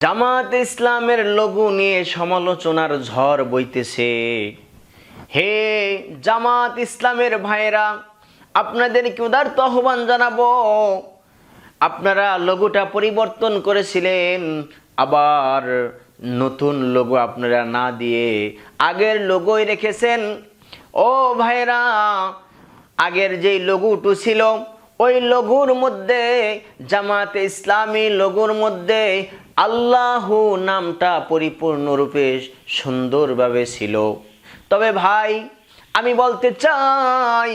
জামাত ইসলামের লোগো নিয়ে সমালোচনার ঝড় বইতেছে। হে জামাত ইসলামের ভাইয়েরা, আপনাদেরকে উদারত আহ্বান জানাবো, আপনারা লোগোটা পরিবর্তন করেছিলেন, আবার নতুন লোগো আপনারা না দিয়ে আগের লোগোই রেখেছেন। ও ভাইয়েরা, আগের যেই লোগোটা ছিল ওই লোগোর মধ্যে, জামাতে ইসলামী লোগোর মধ্যে আল্লাহ নামটা পরিপূর্ণরূপে সুন্দরভাবে ছিল। তবে ভাই, আমি বলতে চাই,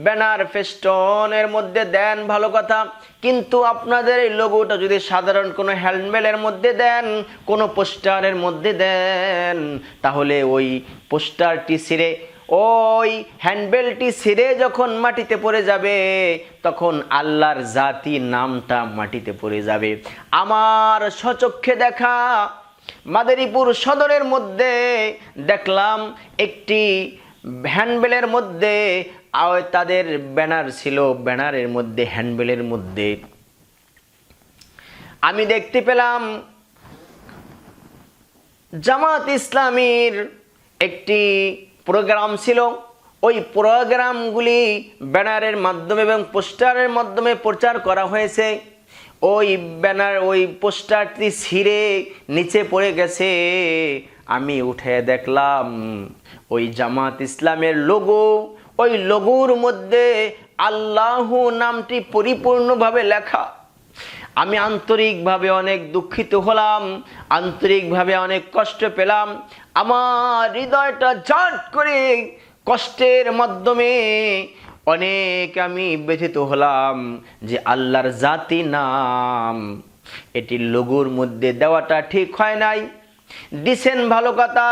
ব্যানার ফেস্টনের মধ্যে দেন ভালো কথা, কিন্তু আপনাদের এই লোগোটা যদি সাধারণ কোনো হ্যান্ডমেলের মধ্যে দেন, কোনো পোস্টারের মধ্যে দেন, তাহলে ওই পোস্টারটি ছিঁড়ে, ওই হ্যান্ডবেলটি ছিঁড়ে যখন মাটিতে পড়ে যাবে, তখন আল্লাহর জাতি নামটা মাটিতে পড়ে যাবে। আমার স্বচক্ষে দেখা মাদারীপুর সদরের মধ্যে দেখলাম একটি হ্যান্ডবেলের মধ্যে তাদের ব্যানার ছিল, ব্যানারের মধ্যে হ্যান্ডবেলের মধ্যে আমি দেখতে পেলাম জামাত ইসলামীর একটি প্রোগ্রাম ছিল। ওই প্রোগ্রামগুলি ব্যানারের মাধ্যমে এবং পোস্টারের মাধ্যমে প্রচার করা হয়েছে। ওই ব্যানার, ওই পোস্টারটি ছিঁড়ে নিচে পড়ে গেছে। আমি উঠে দেখলাম ওই জামাত ইসলামের লোগো, ওই লোগোর মধ্যে আল্লাহ নামটি পরিপূর্ণভাবে লেখা। আমি আন্তরিকভাবে অনেক দুঃখিত হলাম, আন্তরিকভাবে অনেক কষ্ট পেলাম। আমার হৃদয়টা ঝট করে কষ্টের মাধ্যমে অনেক আমি ব্যথিত হলাম যে আল্লাহর জাতি নাম এটি লোগোর মধ্যে দেওয়াটা ঠিক হয় নাই। দিছেন ভালো কথা,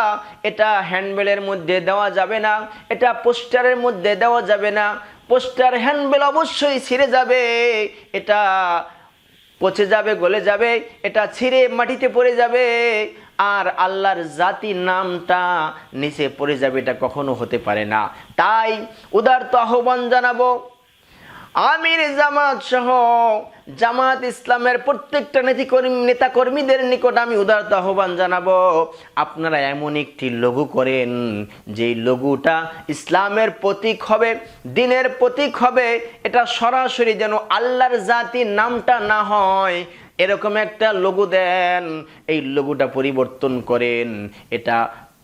এটা হ্যান্ডবেলের মধ্যে দেওয়া যাবে না, এটা পোস্টারের মধ্যে দেওয়া যাবে না। পোস্টার হ্যান্ডবেল অবশ্যই ছিঁড়ে যাবে, এটা পচে যাবে, গলে যাবে, এটা ছিঁড়ে মাটিতে পড়ে যাবে, আর আল্লাহর জাতি নামটা নিচে পড়ে যাবে, এটা কখনো হতে পারে না। তাই উদারত আহ্বান জানাবো, আমির জামাত সহ জামাত ইসলামের প্রত্যেকটা নেতাকর্মীদের নিকট আমি উদারত আহ্বান জানাবো, আপনারা এমন একটি লোগো করেন যেই লোগোটা ইসলামের প্রতীক হবে, দ্বীনের প্রতীক হবে। এটা সরাসরি যেন আল্লাহর জাতির নামটা না হয়, এরকম একটা লোগো দেন। এই লোগোটা পরিবর্তন করেন।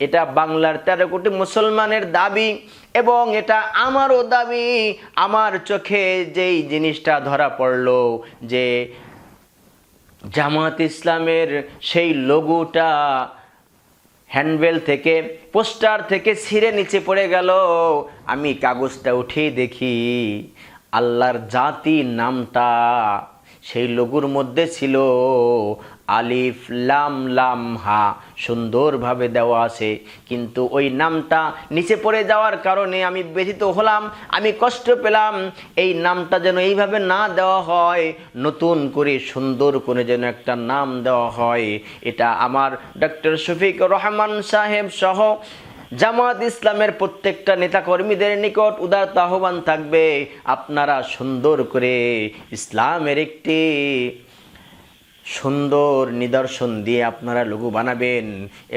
এটা বাংলার 13 কোটি মুসলমানের দাবি, এবং এটা আমারও দাবি। আমার চোখে যেই জিনিসটা ধরা পড়লো যে জামাত ইসলামের সেই লোগোটা হ্যান্ডবেল থেকে, পোস্টার থেকে ছিঁড়ে নিচে পড়ে গেল, আমি কাগজটা উঠিয়ে দেখি আল্লাহর জাতি নামটা সেই লোগোর মধ্যে ছিল আলিফ লাম লাম হা, সুন্দরভাবে দেওয়া আছে। কিন্তু ওই নামটা নিচে পড়ে যাওয়ার কারণে আমি ব্যথিত হলাম, আমি কষ্ট পেলাম। এই নামটা যেন এইভাবে না দেওয়া হয়, নতুন করে সুন্দর করে যেন একটা নাম দেওয়া হয়। এটা আমার ডক্টর শফিকুর রহমান সাহেব সহ জামাত ইসলামের প্রত্যেকটা নেতাকর্মীদের নিকট উদারত আহ্বান থাকবে, আপনারা সুন্দর করে ইসলামের একটি সুন্দর নিদর্শন দিয়ে আপনারা লোগো বানাবেন।